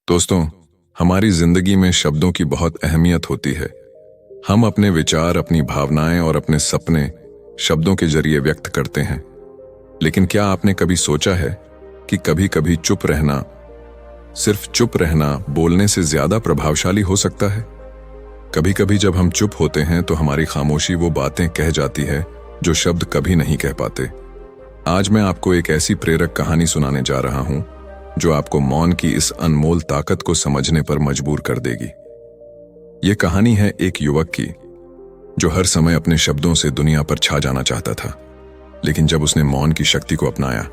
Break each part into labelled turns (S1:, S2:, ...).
S1: दोस्तों, हमारी जिंदगी में शब्दों की बहुत अहमियत होती है। हम अपने विचार, अपनी भावनाएं और अपने सपने शब्दों के जरिए व्यक्त करते हैं। लेकिन क्या आपने कभी सोचा है कि कभी-कभी चुप रहना, सिर्फ चुप रहना बोलने से ज्यादा प्रभावशाली हो सकता है? कभी-कभी जब हम चुप होते हैं तो हमारी खामोशी वो बातें कह जाती है जो शब्द कभी नहीं कह पाते। आज मैं आपको एक ऐसी प्रेरक कहानी सुनाने जा रहा हूं जो आपको मौन की इस अनमोल ताकत को समझने पर मजबूर कर देगी। यह कहानी है एक युवक की जो हर समय अपने शब्दों से दुनिया पर छा जाना चाहता था, लेकिन जब उसने मौन की शक्ति को अपनाया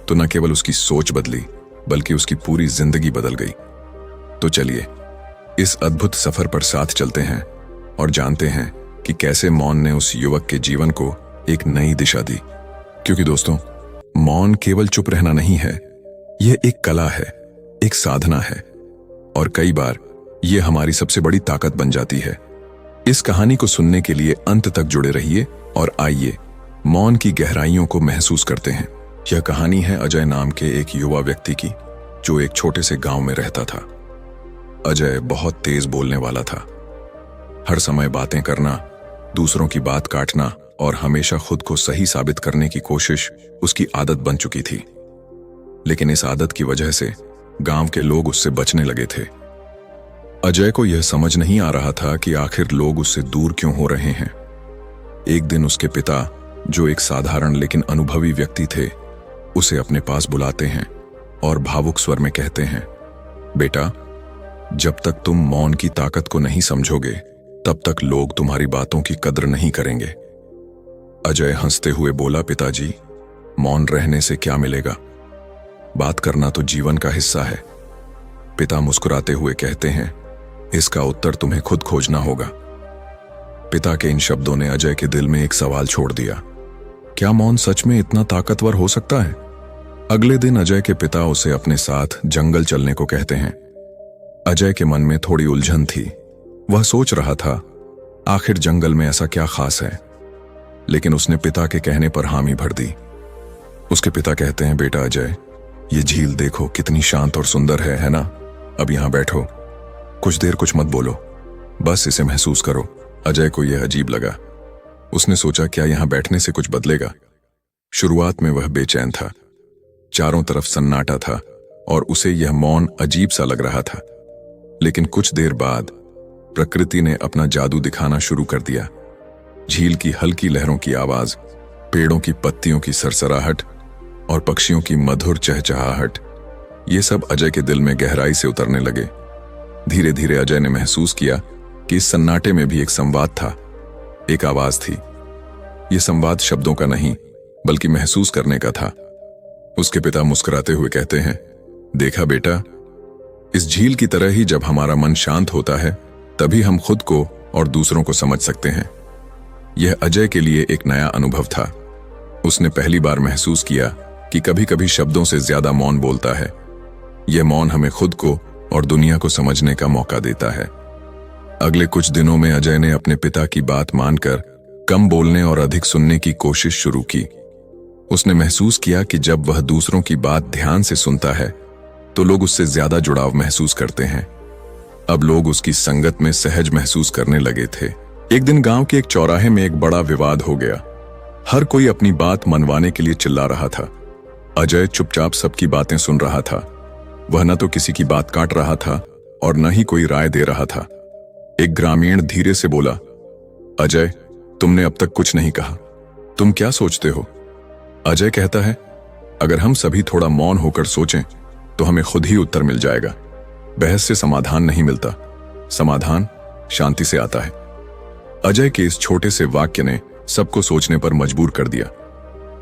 S1: तो न केवल उसकी सोच बदली बल्कि उसकी पूरी जिंदगी बदल गई। तो चलिए इस अद्भुत सफर पर साथ चलते हैं और जानते हैं कि कैसे मौन ने उस युवक के जीवन को एक नई दिशा दी। क्योंकि दोस्तों, मौन केवल चुप रहना नहीं है, यह एक कला है, एक साधना है और कई बार यह हमारी सबसे बड़ी ताकत बन जाती है। इस कहानी को सुनने के लिए अंत तक जुड़े रहिए और आइए मौन की गहराइयों को महसूस करते हैं। यह कहानी है अजय नाम के एक युवा व्यक्ति की जो एक छोटे से गांव में रहता था। अजय बहुत तेज बोलने वाला था। हर समय बातें करना, दूसरों की बात काटना और हमेशा खुद को सही साबित करने की कोशिश उसकी आदत बन चुकी थी। लेकिन इस आदत की वजह से गांव के लोग उससे बचने लगे थे। अजय को यह समझ नहीं आ रहा था कि आखिर लोग उससे दूर क्यों हो रहे हैं। एक दिन उसके पिता, जो एक साधारण लेकिन अनुभवी व्यक्ति थे, उसे अपने पास बुलाते हैं और भावुक स्वर में कहते हैं, बेटा, जब तक तुम मौन की ताकत को नहीं समझोगे तब तक लोग तुम्हारी बातों की कद्र नहीं करेंगे। अजय हंसते हुए बोला, पिताजी, मौन रहने से क्या मिलेगा? बात करना तो जीवन का हिस्सा है। पिता मुस्कुराते हुए कहते हैं, इसका उत्तर तुम्हें खुद खोजना होगा। पिता के इन शब्दों ने अजय के दिल में एक सवाल छोड़ दिया, क्या मौन सच में इतना ताकतवर हो सकता है? अगले दिन अजय के पिता उसे अपने साथ जंगल चलने को कहते हैं। अजय के मन में थोड़ी उलझन थी। वह सोच रहा था, आखिर जंगल में ऐसा क्या खास है? लेकिन उसने पिता के कहने पर हामी भर दी। उसके पिता कहते हैं, बेटा अजय, ये झील देखो कितनी शांत और सुंदर है ना? अब यहां बैठो, कुछ देर कुछ मत बोलो, बस इसे महसूस करो। अजय को यह अजीब लगा। उसने सोचा, क्या यहां बैठने से कुछ बदलेगा? शुरुआत में वह बेचैन था। चारों तरफ सन्नाटा था और उसे यह मौन अजीब सा लग रहा था। लेकिन कुछ देर बाद प्रकृति ने अपना जादू दिखाना शुरू कर दिया। झील की हल्की लहरों की आवाज, पेड़ों की पत्तियों की सरसराहट और पक्षियों की मधुर चहचहाहट, ये सब अजय के दिल में गहराई से उतरने लगे। धीरे धीरे अजय ने महसूस किया कि इस सन्नाटे में भी एक संवाद था, एक आवाज थी। यह संवाद शब्दों का नहीं बल्कि महसूस करने का था। उसके पिता मुस्कुराते हुए कहते हैं, देखा बेटा, इस झील की तरह ही जब हमारा मन शांत होता है तभी हम खुद को और दूसरों को समझ सकते हैं। यह अजय के लिए एक नया अनुभव था। उसने पहली बार महसूस किया कि कभी-कभी शब्दों से ज्यादा मौन बोलता है। यह मौन हमें खुद को और दुनिया को समझने का मौका देता है। अगले कुछ दिनों में अजय ने अपने पिता की बात मानकर कम बोलने और अधिक सुनने की कोशिश शुरू की। उसने महसूस किया कि जब वह दूसरों की बात ध्यान से सुनता है तो लोग उससे ज्यादा जुड़ाव महसूस करते हैं। अब लोग उसकी संगत में सहज महसूस करने लगे थे। एक दिन गांव के एक चौराहे में एक बड़ा विवाद हो गया। हर कोई अपनी बात मनवाने के लिए चिल्ला रहा था। अजय चुपचाप सबकी बातें सुन रहा था। वह न तो किसी की बात काट रहा था और न ही कोई राय दे रहा था। एक ग्रामीण धीरे से बोला, अजय, तुमने अब तक कुछ नहीं कहा, तुम क्या सोचते हो? अजय कहता है, अगर हम सभी थोड़ा मौन होकर सोचें तो हमें खुद ही उत्तर मिल जाएगा। बहस से समाधान नहीं मिलता, समाधान शांति से आता है। अजय के इस छोटे से वाक्य ने सबको सोचने पर मजबूर कर दिया।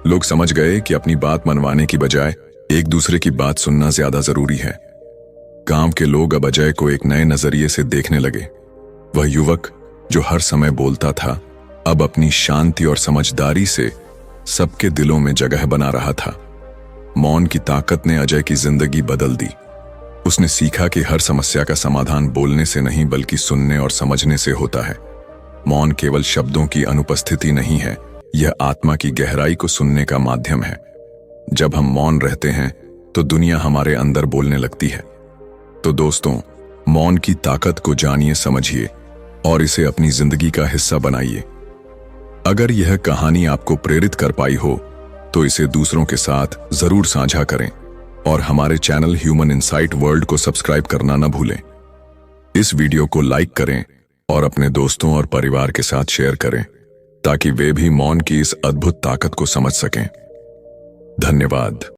S1: लोग समझ गए कि अपनी बात मनवाने की बजाय एक दूसरे की बात सुनना ज्यादा जरूरी है। गांव के लोग अब अजय को एक नए नजरिए से देखने लगे। वह युवक जो हर समय बोलता था, अब अपनी शांति और समझदारी से सबके दिलों में जगह बना रहा था। मौन की ताकत ने अजय की जिंदगी बदल दी। उसने सीखा कि हर समस्या का समाधान बोलने से नहीं बल्कि सुनने और समझने से होता है। मौन केवल शब्दों की अनुपस्थिति नहीं है, यह आत्मा की गहराई को सुनने का माध्यम है। जब हम मौन रहते हैं तो दुनिया हमारे अंदर बोलने लगती है। तो दोस्तों, मौन की ताकत को जानिए, समझिए और इसे अपनी जिंदगी का हिस्सा बनाइए। अगर यह कहानी आपको प्रेरित कर पाई हो तो इसे दूसरों के साथ जरूर साझा करें और हमारे चैनल ह्यूमन इंसाइट वर्ल्ड को सब्सक्राइब करना न भूलें। इस वीडियो को लाइक करें और अपने दोस्तों और परिवार के साथ शेयर करें ताकि वे भी मौन की इस अद्भुत ताकत को समझ सकें। धन्यवाद।